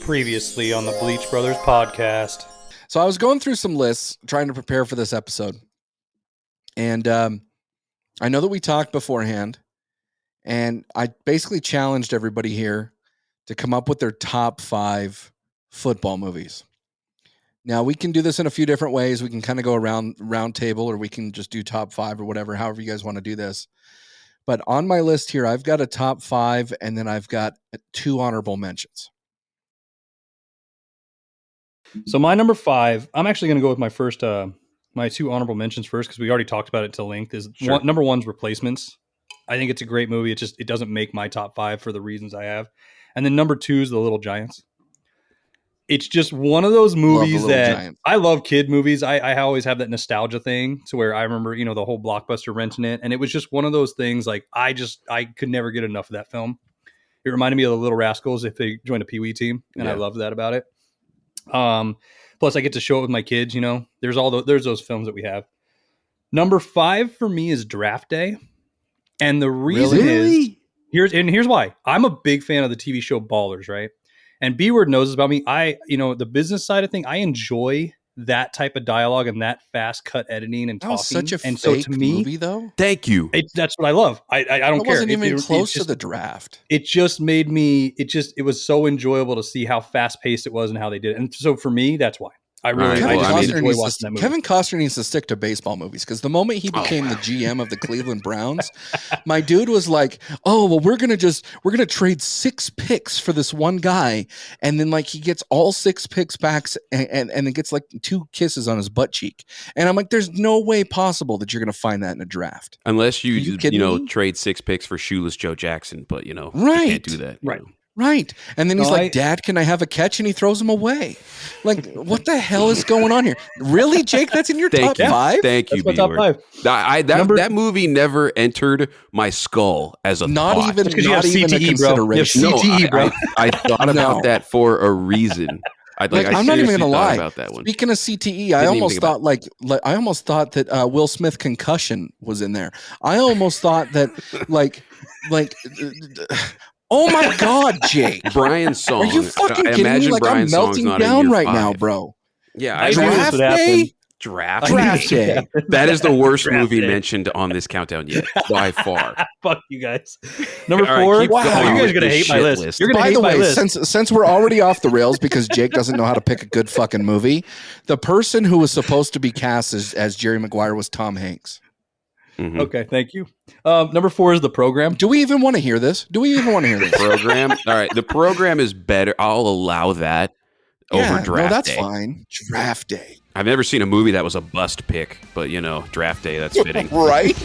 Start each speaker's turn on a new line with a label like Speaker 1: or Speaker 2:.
Speaker 1: Previously on the Bleach Brothers podcast.
Speaker 2: So I was going through some lists trying to prepare for this episode. And I know that we talked beforehand, and I basically challenged everybody here to come up with their top 5 football movies. Now, we can do this in a few different ways. We can kind of go around round table, or we can just do top 5 or whatever, however you guys want to do this. But on my list here, I've got a top 5, and then I've got 2 honorable mentions.
Speaker 1: So my number 5, I'm actually going to go with my first, my 2 honorable mentions first, because we already talked about it to length. Is
Speaker 3: Sure.
Speaker 1: Number 1's Replacements. I think it's a great movie. It doesn't make my top 5 for the reasons I have. And then number 2 is The Little Giants. It's just one of those movies that I love. Kid movies. I always have that nostalgia thing to where I remember, the whole Blockbuster renting it, and it was just one of those things. Like I could never get enough of that film. It reminded me of the Little Rascals if they joined a Pee Wee team, and I loved that about it. Plus I get to show it with my kids. There's those films that we have. Number 5 for me is Draft Day, and the reason is here's why. I'm a big fan of the TV show Ballers, right? And B-Word knows this about me. The business side of thing, I enjoy that type of dialogue and that fast cut editing and talking.
Speaker 2: That was such a
Speaker 1: and
Speaker 2: fake
Speaker 1: so to me,
Speaker 2: movie, though.
Speaker 3: Thank you.
Speaker 1: That's what I love. I don't care.
Speaker 2: It wasn't even close to the draft.
Speaker 1: It just made me. It was so enjoyable to see how fast paced it was and how they did it. And so for me, that's why. I really enjoy watching that movie.
Speaker 2: Kevin Costner needs to stick to baseball movies, because the moment he became the GM of the Cleveland Browns, my dude was like, "Oh, well, we're gonna trade 6 picks for this one guy," and then like he gets all 6 picks back, and then gets like 2 kisses on his butt cheek, and I'm like, "There's no way possible that you're gonna find that in a draft,
Speaker 3: unless you trade 6 picks for shoeless Joe Jackson." But you can't do that,
Speaker 1: right?
Speaker 2: Right. And then he's like, "Dad, can I have a catch?" And he throws him away. Like, what the hell is going on here? Really, Jake? That's in your top 5?
Speaker 3: Thank you, B-Word. That movie never entered my skull as a thought.
Speaker 2: Even a consideration.
Speaker 3: I thought about that for a reason. I'm not even gonna lie
Speaker 2: about that one. Speaking of CTE, I almost thought that Will Smith concussion was in there. I almost thought that oh my God, Jake!
Speaker 3: Brian's song.
Speaker 2: Are you fucking kidding me? Like I'm melting down right now, bro.
Speaker 3: Yeah,
Speaker 2: Draft Day.
Speaker 3: Draft Day. That is the worst movie mentioned on this countdown yet, by far.
Speaker 1: Fuck you guys. Number 4. Wow, you guys are gonna hate my list. You're gonna hate my list.
Speaker 2: Since we're already off the rails because Jake doesn't know how to pick a good fucking movie, the person who was supposed to be cast as Jerry Maguire was Tom Hanks.
Speaker 3: Mm-hmm.
Speaker 1: Okay, thank you. Number 4 is The Program.
Speaker 2: Do we even want to hear this?
Speaker 3: Program? All right, The Program is better. I'll allow that over Draft Day.
Speaker 2: That's fine. Draft Day.
Speaker 3: I've never seen a movie that was a bust pick, but Draft Day, that's fitting.
Speaker 2: Right?